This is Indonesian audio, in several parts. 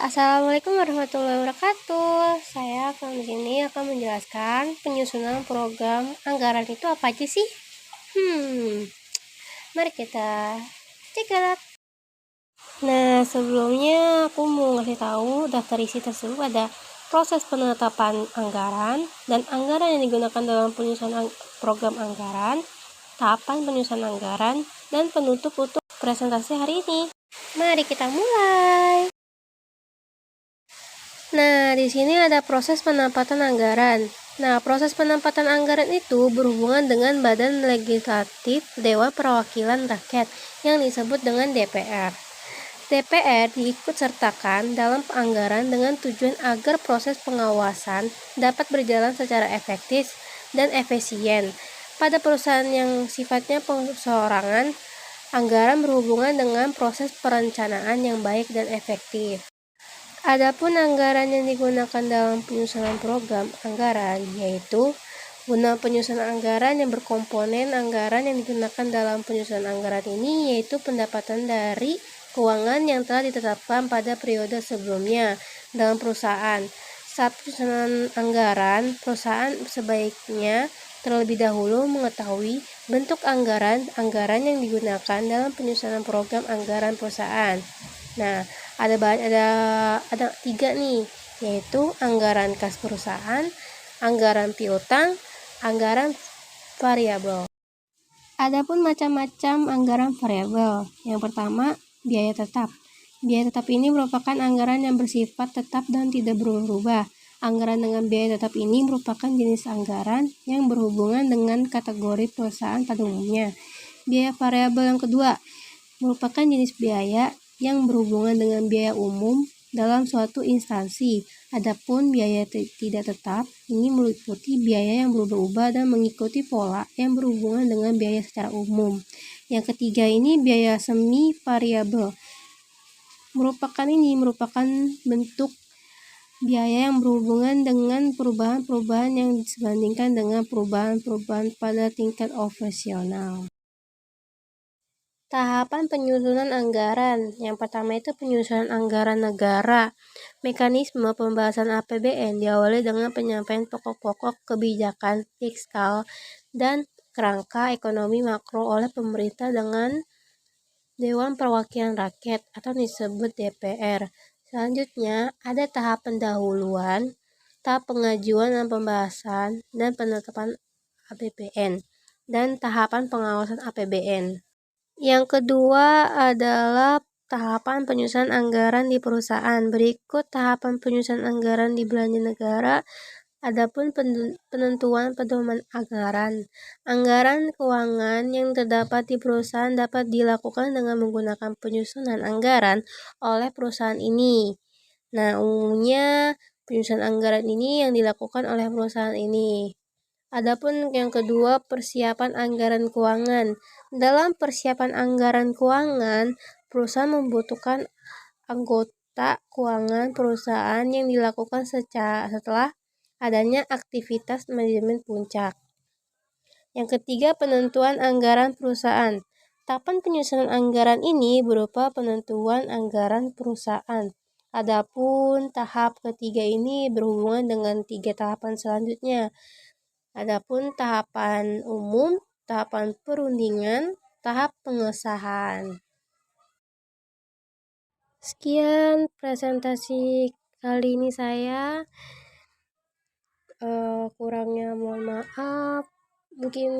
Assalamualaikum warahmatullahi wabarakatuh. Saya di sini akan menjelaskan penyusunan program anggaran itu apa aja sih? Mari kita cek it out. Nah, sebelumnya aku mau ngasih tahu daftar isi tersebut ada proses penetapan anggaran dan anggaran yang digunakan dalam penyusunan program anggaran, tahapan penyusunan anggaran, dan penutup untuk presentasi hari ini. Mari kita mulai. Nah, di sini ada proses penempatan anggaran. Nah, proses penempatan anggaran itu berhubungan dengan Badan Legislatif Dewan Perwakilan Rakyat yang disebut dengan DPR. DPR diikut sertakan dalam anggaran dengan tujuan agar proses pengawasan dapat berjalan secara efektif dan efisien. Pada perusahaan yang sifatnya perseorangan, anggaran berhubungan dengan proses perencanaan yang baik dan efektif. Adapun anggaran yang digunakan dalam penyusunan program anggaran yaitu guna penyusunan anggaran yang berkomponen anggaran yang digunakan dalam penyusunan anggaran ini yaitu pendapatan dari keuangan yang telah ditetapkan pada periode sebelumnya dalam perusahaan. Saat penyusunan anggaran, perusahaan sebaiknya terlebih dahulu mengetahui bentuk anggaran yang digunakan dalam penyusunan program anggaran perusahaan. Nah, ada 3 nih, yaitu anggaran kas perusahaan, anggaran piutang, anggaran variabel. Adapun macam-macam anggaran variabel. Yang pertama, biaya tetap. Biaya tetap ini merupakan anggaran yang bersifat tetap dan tidak berubah-ubah. Anggaran dengan biaya tetap ini merupakan jenis anggaran yang berhubungan dengan kategori perusahaan pada umumnya. Biaya variabel yang kedua merupakan jenis biaya yang berhubungan dengan biaya umum dalam suatu instansi. Adapun biaya tidak tetap ini meliputi biaya yang berubah-ubah dan mengikuti pola yang berhubungan dengan biaya secara umum. Yang ketiga ini biaya semi variabel. Merupakan bentuk biaya yang berhubungan dengan perubahan-perubahan yang disebandingkan dengan perubahan-perubahan pada tingkat operasional. Tahapan penyusunan anggaran. Yang pertama itu penyusunan anggaran negara. Mekanisme pembahasan APBN diawali dengan penyampaian pokok-pokok kebijakan fiskal dan kerangka ekonomi makro oleh pemerintah dengan Dewan Perwakilan Rakyat atau disebut DPR. Selanjutnya ada tahap pendahuluan, tahap pengajuan dan pembahasan dan penetapan APBN, dan tahapan pengawasan APBN. Yang kedua adalah tahapan penyusunan anggaran di perusahaan. Berikut tahapan penyusunan anggaran di belanja negara. Adapun penentuan pedoman anggaran. Anggaran keuangan yang terdapat di perusahaan dapat dilakukan dengan menggunakan penyusunan anggaran oleh perusahaan ini. Nah, umumnya penyusunan anggaran ini yang dilakukan oleh perusahaan ini. Adapun yang kedua, persiapan anggaran keuangan. Dalam persiapan anggaran keuangan, perusahaan membutuhkan anggota keuangan perusahaan yang dilakukan setelah adanya aktivitas manajemen puncak. Yang ketiga, penentuan anggaran perusahaan. Tahapan penyusunan anggaran ini berupa penentuan anggaran perusahaan. Adapun tahap ketiga ini berhubungan dengan 3 tahapan selanjutnya. Adapun tahapan umum, tahapan perundingan, tahap pengesahan. Sekian presentasi kali ini saya. Kurangnya mohon maaf. Mungkin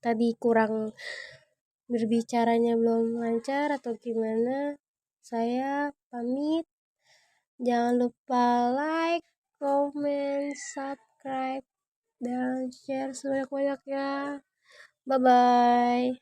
tadi kurang berbicaranya belum lancar atau gimana. Saya pamit. Jangan lupa like, comment, subscribe, dan share sebanyak-banyaknya. Bye-bye.